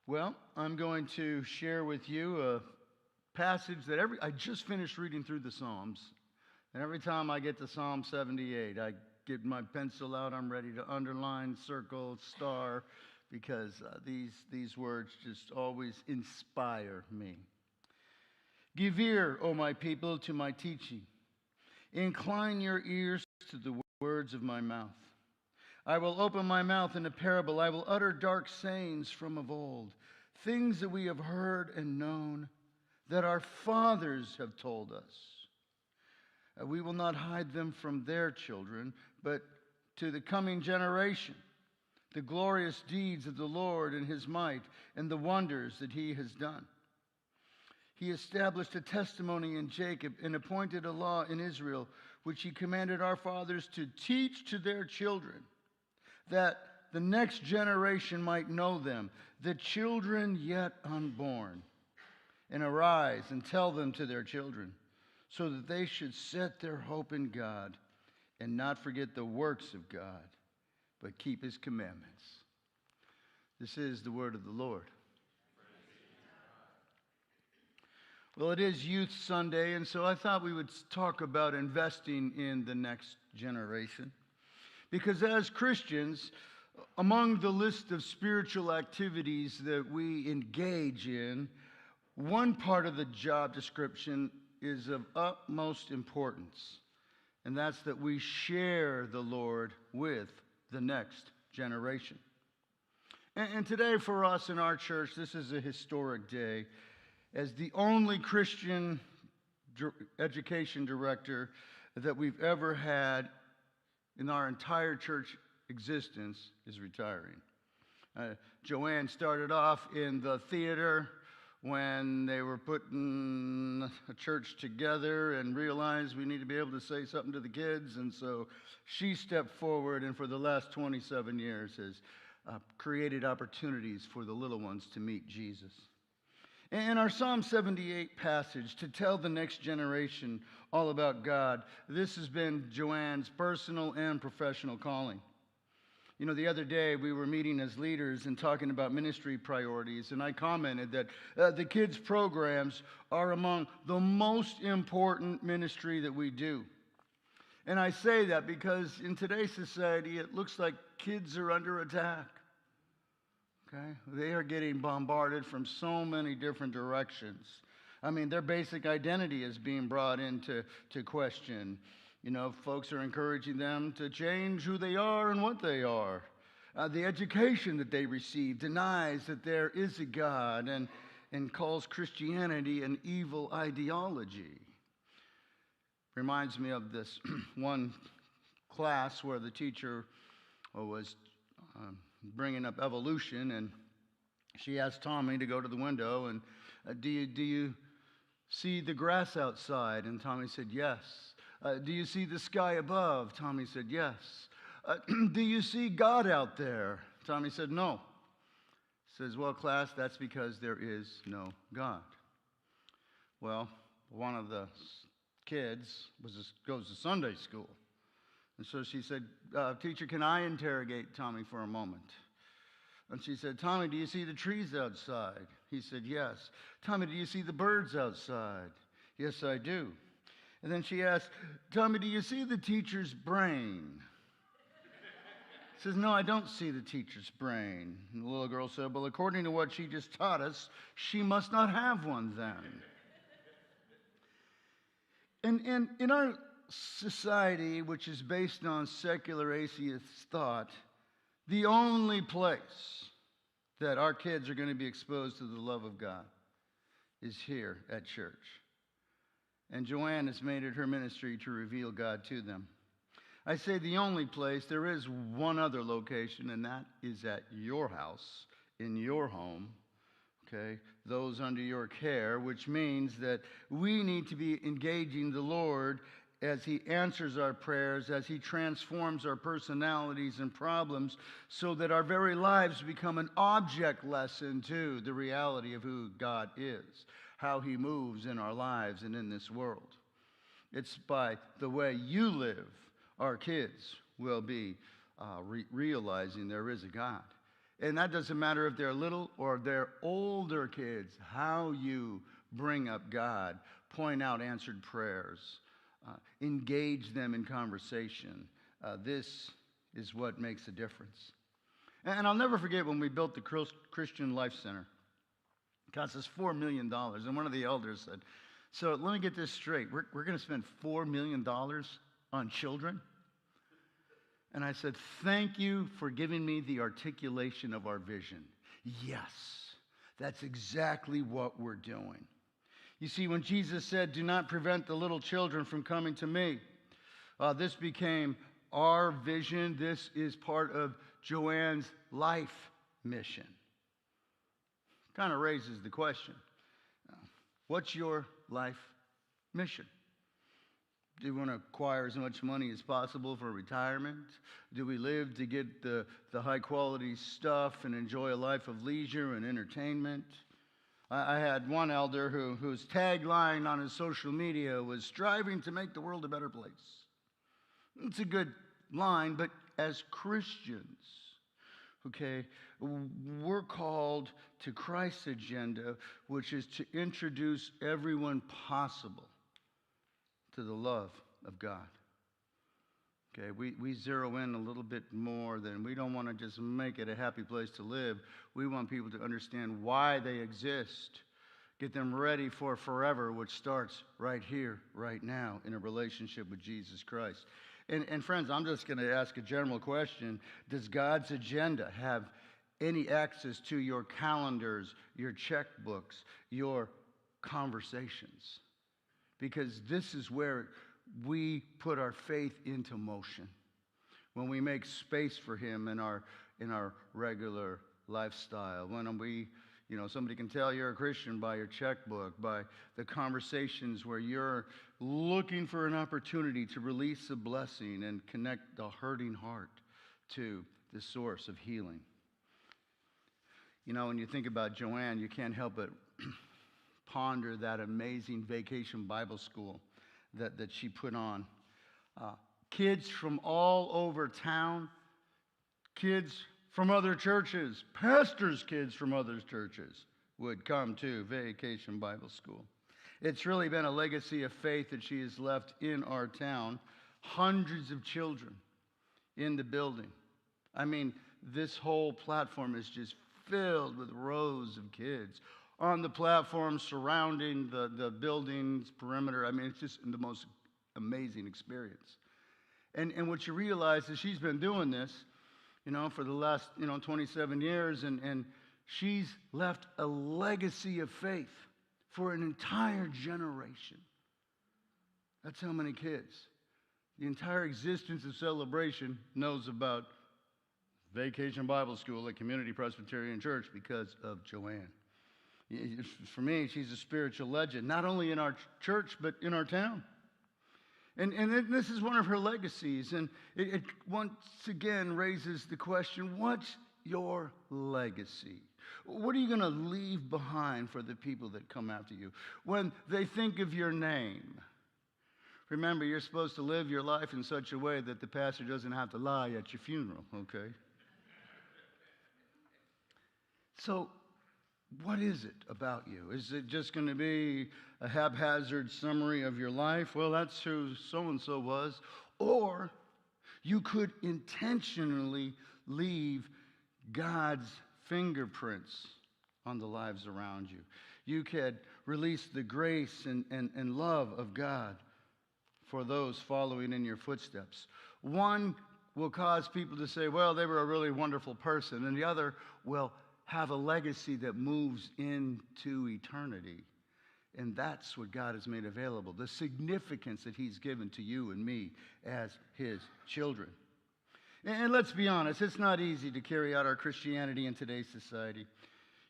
Well, I'm going to share with you a passage that I just finished reading through the Psalms. And every time I get to Psalm 78, I get my pencil out. I'm ready to underline, circle, star, because these words just always inspire me. Give ear, O my people, to my teaching. Incline your ears to the words of my mouth. I will open my mouth in a parable. I will utter dark sayings from of old, things that we have heard and known, that our fathers have told us. We will not hide them from their children, but to the coming generation, the glorious deeds of the Lord and his might, and the wonders that he has done. He established a testimony in Jacob and appointed a law in Israel, which he commanded our fathers to teach to their children, that the next generation might know them, the children yet unborn, and arise and tell them to their children, so that they should set their hope in God and not forget the works of God, but keep his commandments. This is the word of the Lord. Well, it is Youth Sunday, and so I thought we would talk about investing in the next generation. Because as Christians, among the list of spiritual activities that we engage in, one part of the job description is of utmost importance, and that's that we share the Lord with the next generation. And today for us in our church, this is a historic day. As the only Christian education director that we've ever had in our entire church existence is retiring. Joanne started off in the theater when they were putting a church together and realized we need to be able to say something to the kids, and so she stepped forward and for the last 27 years has created opportunities for the little ones to meet Jesus. In our Psalm 78 passage, to tell the next generation all about God, this has been Joanne's personal and professional calling. You know, the other day we were meeting as leaders and talking about ministry priorities, and I commented that the kids' programs are among the most important ministry that we do. And I say that because in today's society, it looks like kids are under attack. Okay? They are getting bombarded from so many different directions. I mean, their basic identity is being brought into question. You know, folks are encouraging them to change who they are and what they are. The education that they receive denies that there is a God and calls Christianity an evil ideology. Reminds me of this one class where the teacher was bringing up evolution, and she asked Tommy to go to the window and do you see the grass outside? And Tommy said yes. Do you see the sky above? Tommy said yes. Do you see God out there? Tommy said no. Says, well, class, that's because there is no God. Well, one of the kids goes to Sunday school. And so she said, teacher, can I interrogate Tommy for a moment? And she said, Tommy, do you see the trees outside? He said, yes. Tommy, do you see the birds outside? Yes, I do. And then she asked, Tommy, do you see the teacher's brain? He says, no, I don't see the teacher's brain. And the little girl said, well, according to what she just taught us, she must not have one then. And in our society, which is based on secular atheist thought, the only place that our kids are going to be exposed to the love of God is here at church. And Joanne has made it her ministry to reveal God to them. I say the only place. There is one other location, and that is at your house, in your home, okay? Those under your care, which means that we need to be engaging the Lord as he answers our prayers, as he transforms our personalities and problems so that our very lives become an object lesson to the reality of who God is, how he moves in our lives and in this world. It's by the way you live, our kids will be realizing there is a God. And that doesn't matter if they're little or they're older kids, how you bring up God, point out answered prayers, engage them in conversation. This is what makes a difference. And I'll never forget when we built the Christian Life Center. It cost us $4 million. And one of the elders said, so let me get this straight. We're going to spend $4 million on children? And I said, thank you for giving me the articulation of our vision. Yes, that's exactly what we're doing. You see, when Jesus said, do not prevent the little children from coming to me, this became our vision. This is part of Joanne's life mission. Kind of raises the question, what's your life mission? Do we want to acquire as much money as possible for retirement? Do we live to get the high quality stuff and enjoy a life of leisure and entertainment? I had one elder whose tagline on his social media was striving to make the world a better place. It's a good line, but as Christians, okay, we're called to Christ's agenda, which is to introduce everyone possible to the love of God. Okay, we zero in a little bit more than we don't want to just make it a happy place to live. We want people to understand why they exist, get them ready for forever, which starts right here, right now, in a relationship with Jesus Christ. And friends, I'm just going to ask a general question. Does God's agenda have any access to your calendars, your checkbooks, your conversations? Because this is where we put our faith into motion. When we make space for him in our regular lifestyle. When we, somebody can tell you're a Christian by your checkbook, by the conversations where you're looking for an opportunity to release a blessing and connect the hurting heart to the source of healing. When you think about Joanne, you can't help but ponder that amazing vacation Bible school that she put on. Kids from all over town, kids from other churches, pastors' kids from other churches would come to Vacation Bible School. It's really been a legacy of faith that she has left in our town. Hundreds of children in the building. I mean, this whole platform is just filled with rows of kids on the platform surrounding the building's perimeter. I mean, it's just the most amazing experience. And what you realize is she's been doing this, for the last, 27 years, and she's left a legacy of faith for an entire generation. That's how many kids. The entire existence of Celebration knows about Vacation Bible School at Community Presbyterian Church because of Joanne. For me, she's a spiritual legend, not only in our church, but in our town. And this is one of her legacies. And it once again raises the question, what's your legacy? What are you going to leave behind for the people that come after you? When they think of your name, remember, you're supposed to live your life in such a way that the pastor doesn't have to lie at your funeral, okay? So, what is it about you? Is it just going to be a haphazard summary of your life? Well, that's who so-and-so was. Or you could intentionally leave God's fingerprints on the lives around you. You could release the grace and love of God for those following in your footsteps. One will cause people to say, well, they were a really wonderful person, and the other will have a legacy that moves into eternity. And that's what God has made available, the significance that he's given to you and me as his children. And let's be honest, it's not easy to carry out our Christianity in today's society.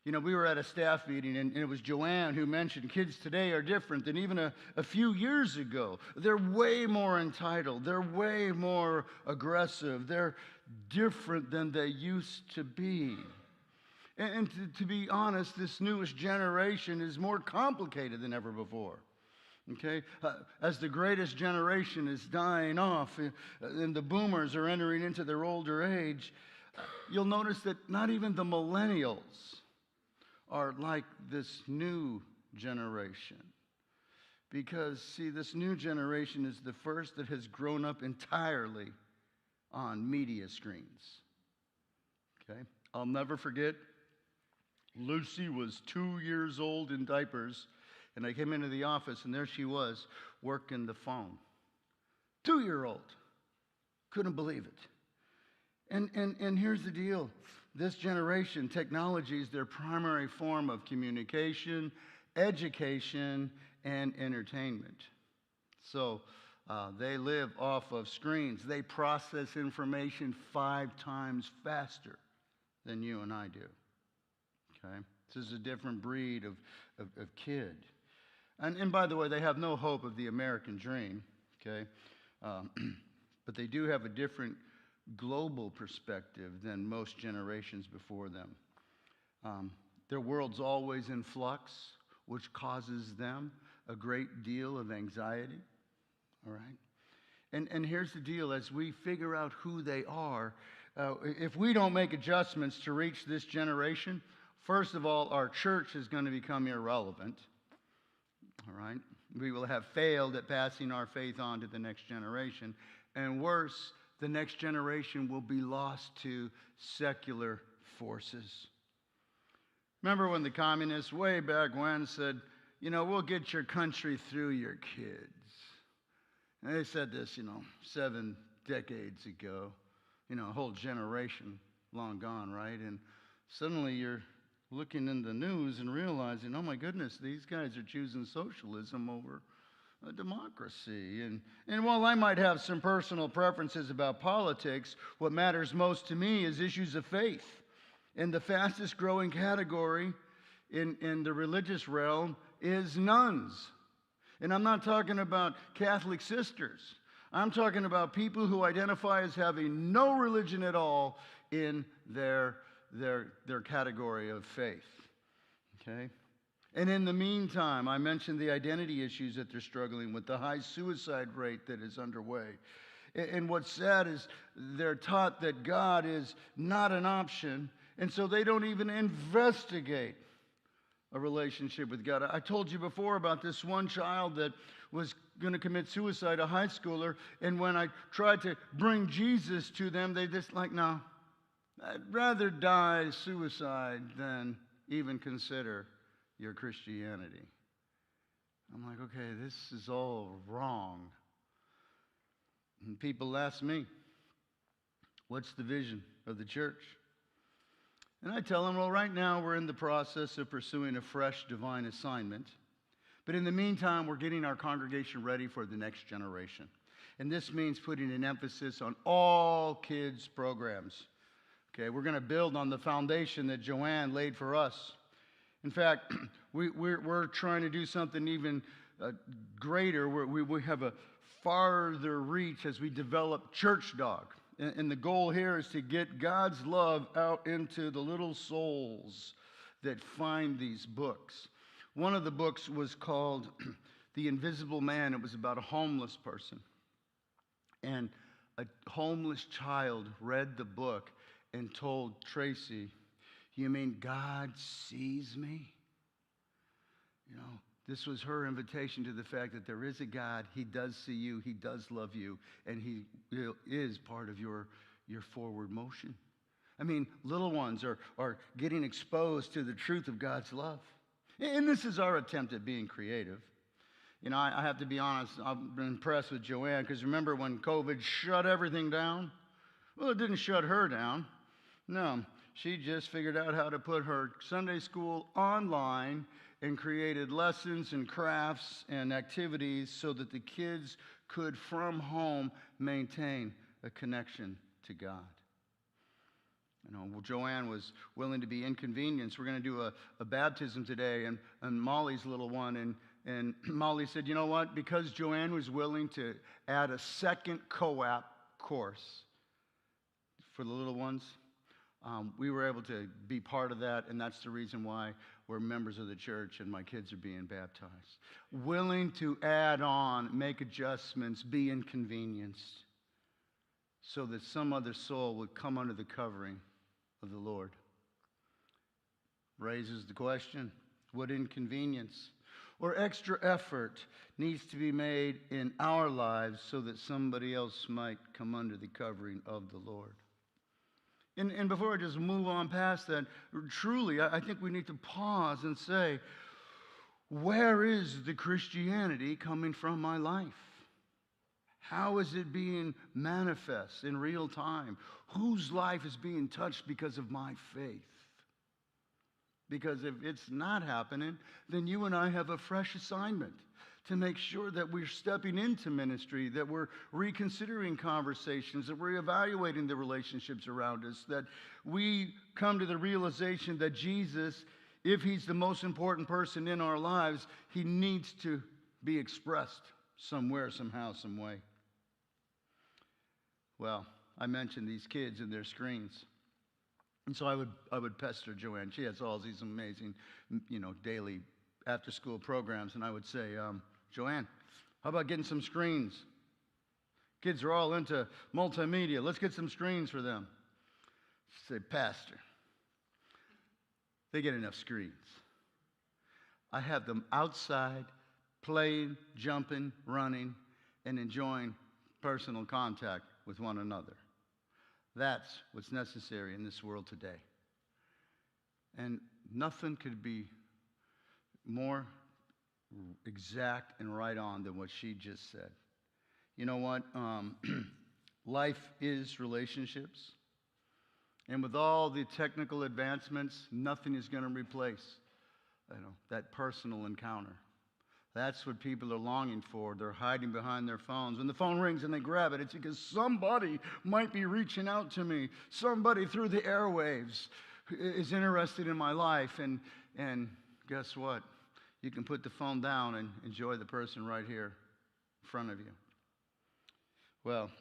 We were at a staff meeting, and it was Joanne who mentioned kids today are different than even a few years ago. They're way more entitled. They're way more aggressive. They're different than they used to be. And to be honest, this newest generation is more complicated than ever before. Okay? As the greatest generation is dying off and the boomers are entering into their older age, You'll notice that not even the millennials are like this new generation. Because, see, this new generation is the first that has grown up entirely on media screens. Okay? I'll never forget, Lucy was 2 years old in diapers, and I came into the office, and there she was working the phone. 2-year-old. Couldn't believe it. And here's the deal. This generation, technology is their primary form of communication, education, and entertainment. So they live off of screens. They process information 5 times faster than you and I do. Okay? This is a different breed of kid. And by the way, they have no hope of the American dream. Okay? But they do have a different global perspective than most generations before them. Their world's always in flux, which causes them a great deal of anxiety. All right? And here's the deal. As we figure out who they are, if we don't make adjustments to reach this generation, first of all, our church is going to become irrelevant. All right? We will have failed at passing our faith on to the next generation. And worse, the next generation will be lost to secular forces. Remember when the communists way back when said, we'll get your country through your kids. And they said this, 7 decades ago, a whole generation long gone, right? And suddenly you're looking in the news and realizing, oh my goodness, these guys are choosing socialism over a democracy. And while I might have some personal preferences about politics, what matters most to me is issues of faith. And the fastest growing category in the religious realm is nuns. And I'm not talking about Catholic sisters. I'm talking about people who identify as having no religion at all in their category of faith. Okay? And in the meantime, I mentioned the identity issues that they're struggling with, the high suicide rate that is underway. And what's sad is they're taught that God is not an option, and so they don't even investigate a relationship with God. I told you before about this one child that was going to commit suicide, a high schooler, and when I tried to bring Jesus to them, they just like, no, I'd rather die suicide than even consider your Christianity. I'm like, okay, this is all wrong. And people ask me, what's the vision of the church? And I tell them, well, right now we're in the process of pursuing a fresh divine assignment. But in the meantime, we're getting our congregation ready for the next generation. And this means putting an emphasis on all kids' programs. Okay, we're going to build on the foundation that Joanne laid for us. In fact, we're trying to do something even greater. We have a farther reach as we develop Church Dog. And the goal here is to get God's love out into the little souls that find these books. One of the books was called The Invisible Man. It was about a homeless person. And a homeless child read the book and told Tracy, "You mean God sees me?" This was her invitation to the fact that there is a God. He does see you. He does love you. And he is part of your forward motion. I mean, little ones are getting exposed to the truth of God's love. And this is our attempt at being creative. I have to be honest, I've been impressed with Joanne, because remember when COVID shut everything down? Well, it didn't shut her down. No, she just figured out how to put her Sunday school online and created lessons and crafts and activities so that the kids could, from home, maintain a connection to God. Joanne was willing to be inconvenienced. We're going to do a baptism today, and Molly's little one, and Molly said, you know what? Because Joanne was willing to add a second co-op course for the little ones, we were able to be part of that, and that's the reason why we're members of the church and my kids are being baptized. Willing to add on, make adjustments, be inconvenienced so that some other soul would come under the covering of the Lord. Raises the question, what inconvenience or extra effort needs to be made in our lives so that somebody else might come under the covering of the Lord? And before I just move on past that, truly, I think we need to pause and say, where is the Christianity coming from my life? How is it being manifest in real time? Whose life is being touched because of my faith? Because if it's not happening, then you and I have a fresh assignment to make sure that we're stepping into ministry, that we're reconsidering conversations, that we're evaluating the relationships around us, that we come to the realization that Jesus, if he's the most important person in our lives, he needs to be expressed somewhere, somehow, some way. Well, I mentioned these kids and their screens. And so I would pester Joanne. She has all these amazing, daily after-school programs. And I would say, Joanne, how about getting some screens? Kids are all into multimedia. Let's get some screens for them. She'd say, Pastor, they get enough screens. I have them outside, playing, jumping, running, and enjoying personal contact with one another. That's what's necessary in this world today. And nothing could be more exact and right on than what she just said. You know what? Life is relationships. And with all the technical advancements, nothing is going to replace that personal encounter. That's what people are longing for. They're hiding behind their phones. When the phone rings and they grab it, it's because somebody might be reaching out to me. Somebody through the airwaves is interested in my life. And guess what? You can put the phone down and enjoy the person right here in front of you. Well,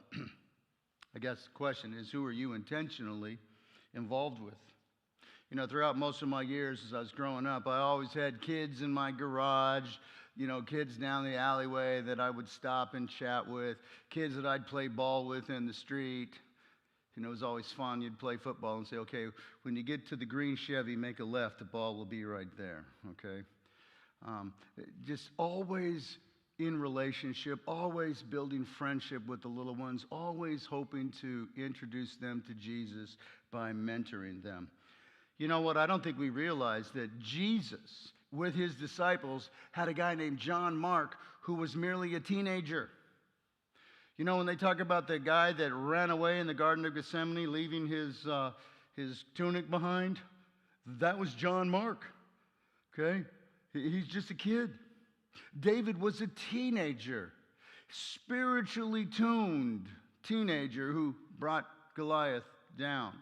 I guess the question is, who are you intentionally involved with? Throughout most of my years as I was growing up, I always had kids in my garage, kids down the alleyway that I would stop and chat with, kids that I'd play ball with in the street. It was always fun. You'd play football and say, okay, when you get to the green Chevy, make a left. The ball will be right there, okay? Just always in relationship, always building friendship with the little ones, always hoping to introduce them to Jesus by mentoring them. You know what? I don't think we realize that Jesus, with his disciples, had a guy named John Mark who was merely a teenager. When they talk about the guy that ran away in the Garden of Gethsemane, leaving his tunic behind, that was John Mark, okay? He's just a kid. David was a teenager, spiritually tuned teenager who brought Goliath down.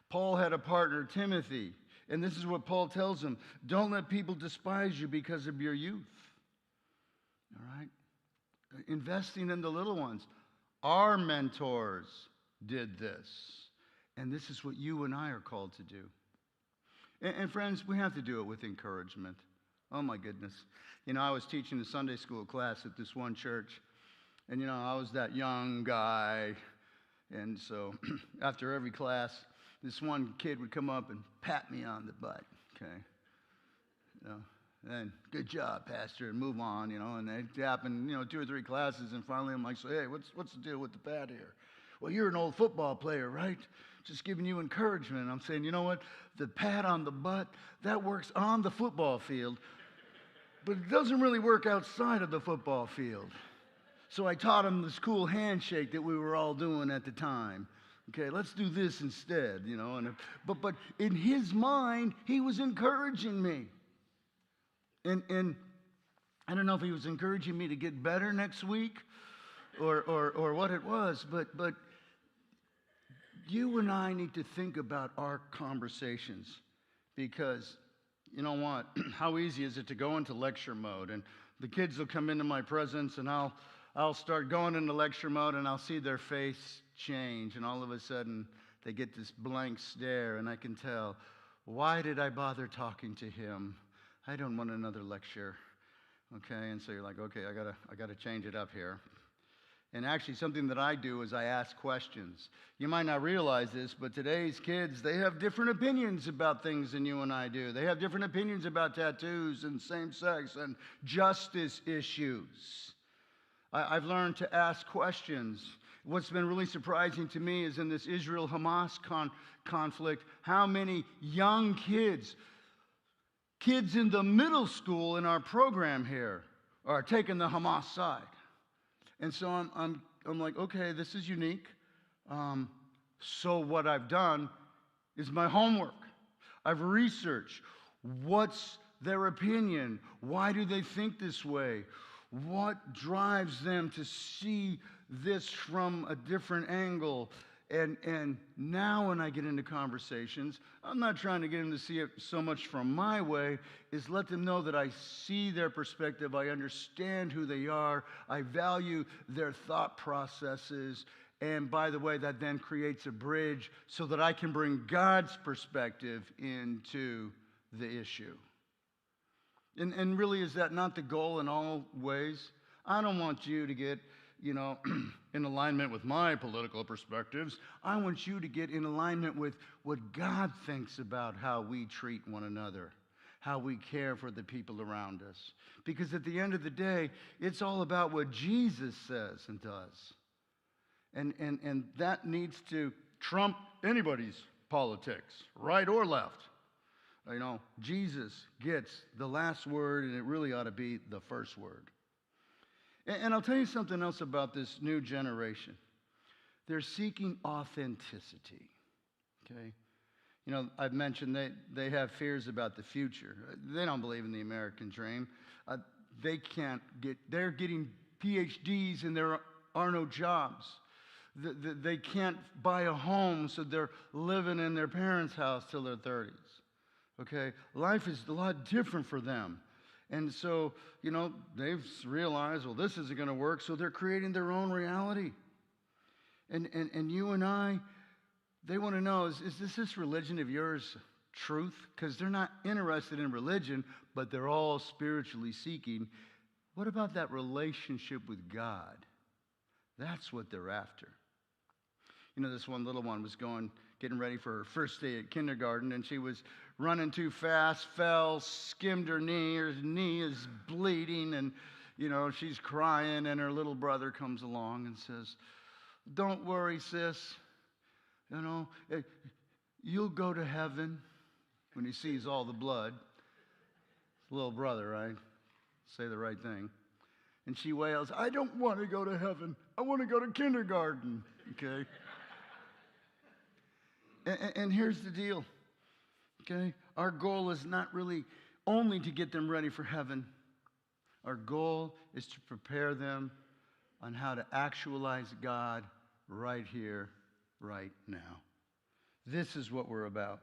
Paul had a partner, Timothy, and this is what Paul tells him: don't let people despise you because of your youth. All right? Investing in the little ones. Our mentors did this, and this is what you and I are called to do. And friends, we have to do it with encouragement. Oh my goodness. I was teaching a Sunday school class at this one church, and I was that young guy, and so after every class, this one kid would come up and pat me on the butt, okay? And good job, Pastor, and move on, and it happened, 2 or 3 classes, and finally I'm like, so, hey, what's the deal with the pat here? Well, you're an old football player, right? Just giving you encouragement. I'm saying, you know what? The pat on the butt, that works on the football field, but it doesn't really work outside of the football field. So I taught him this cool handshake that we were all doing at the time. Okay, let's do this instead, but in his mind, he was encouraging me. And I don't know if he was encouraging me to get better next week or what it was, but you and I need to think about our conversations, because you know what? How easy is it to go into lecture mode, and the kids will come into my presence, and I'll start going into lecture mode, and I'll see their face change, and all of a sudden they get this blank stare, and I can tell, why did I bother talking to him? I don't want another lecture. Okay, and so you're like, okay, I gotta change it up here. And actually, something that I do is I ask questions. You might not realize this, but today's kids, they have different opinions about things than you and I do. They have different opinions about tattoos and same sex and justice issues. I've learned to ask questions. What's been really surprising to me is in this Israel-Hamas conflict, how many young kids in the middle school in our program here are taking the Hamas side. And so I'm like, okay, this is unique. So what I've done is my homework. I've researched what's their opinion. Why do they think this way? What drives them to see this from a different angle? And now when I get into conversations, I'm not trying to get them to see it so much from my way, is let them know that I see their perspective, I understand who they are, I value their thought processes, and by the way, that then creates a bridge so that I can bring God's perspective into the issue. And really, is that not the goal in all ways? I don't want you to get, in alignment with my political perspectives. I want you to get in alignment with what God thinks about how we treat one another, how we care for the people around us. Because at the end of the day, it's all about what Jesus says and does. And that needs to trump anybody's politics, right or left. Jesus gets the last word, and it really ought to be the first word. And I'll tell you something else about this new generation. They're seeking authenticity, okay? I've mentioned they have fears about the future. They don't believe in the American dream. They're getting PhDs and there are no jobs. They can't buy a home, so they're living in their parents' house till their 30s. Okay, life is a lot different for them. And so, they've realized, well, this isn't going to work, so they're creating their own reality. And you and I, they want to know, is this religion of yours truth? Because they're not interested in religion, but they're all spiritually seeking. What about that relationship with God? That's what they're after. This one little one was getting ready for her first day at kindergarten, and she was running too fast, fell, skimmed her knee. Her knee is bleeding, and, she's crying, and her little brother comes along and says, "Don't worry, sis. You'll go to heaven," when he sees all the blood. Little brother, right? Say the right thing. And she wails, "I don't want to go to heaven. I want to go to kindergarten." Okay? And here's the deal, okay? Our goal is not really only to get them ready for heaven. Our goal is to prepare them on how to actualize God right here, right now. This is what we're about.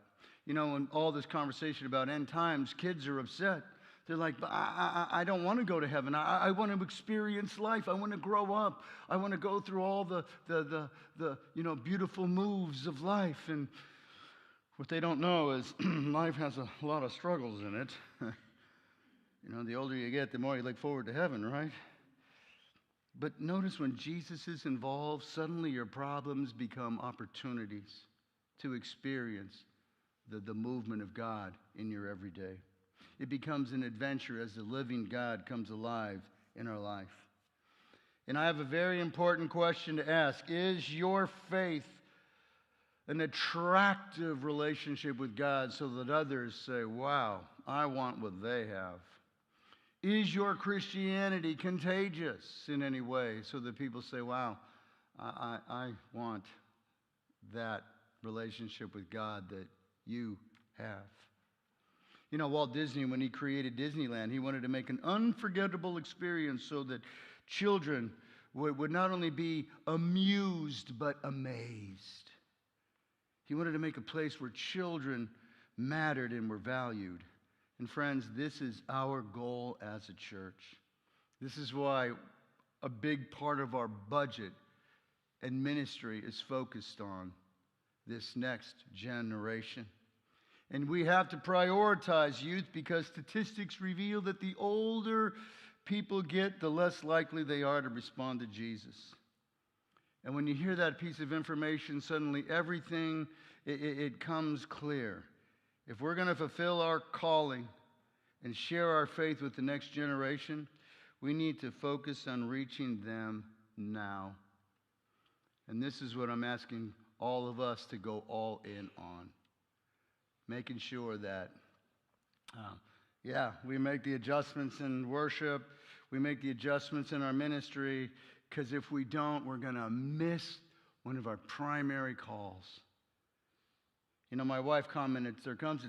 In all this conversation about end times, kids are upset. They're like, I don't want to go to heaven. I want to experience life. I want to grow up. I want to go through all the beautiful moves of life. And what they don't know is life has a lot of struggles in it. The older you get, the more you look forward to heaven, right? But notice when Jesus is involved, suddenly your problems become opportunities to experience the movement of God in your everyday. It becomes an adventure as the living God comes alive in our life. And I have a very important question to ask. Is your faith an attractive relationship with God so that others say, "Wow, I want what they have"? Is your Christianity contagious in any way so that people say, "Wow, I want that relationship with God that you have"? Walt Disney, when he created Disneyland, he wanted to make an unforgettable experience so that children would not only be amused, but amazed. He wanted to make a place where children mattered and were valued. And friends, this is our goal as a church. This is why a big part of our budget and ministry is focused on this next generation. And we have to prioritize youth because statistics reveal that the older people get, the less likely they are to respond to Jesus. And when you hear that piece of information, suddenly everything, it comes clear. If we're going to fulfill our calling and share our faith with the next generation, we need to focus on reaching them now. And this is what I'm asking all of us to go all in on. Making sure that, we make the adjustments in worship, we make the adjustments in our ministry, because if we don't, we're going to miss one of our primary calls. You know, my wife commented, there comes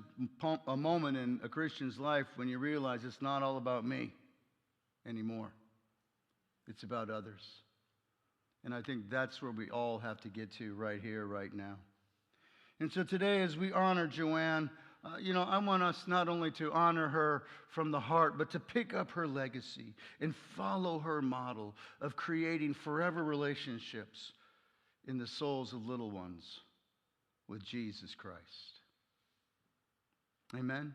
a moment in a Christian's life when you realize it's not all about me anymore. It's about others. And I think that's where we all have to get to right here, right now. And so today, as we honor Joanne, I want us not only to honor her from the heart, but to pick up her legacy and follow her model of creating forever relationships in the souls of little ones with Jesus Christ. Amen.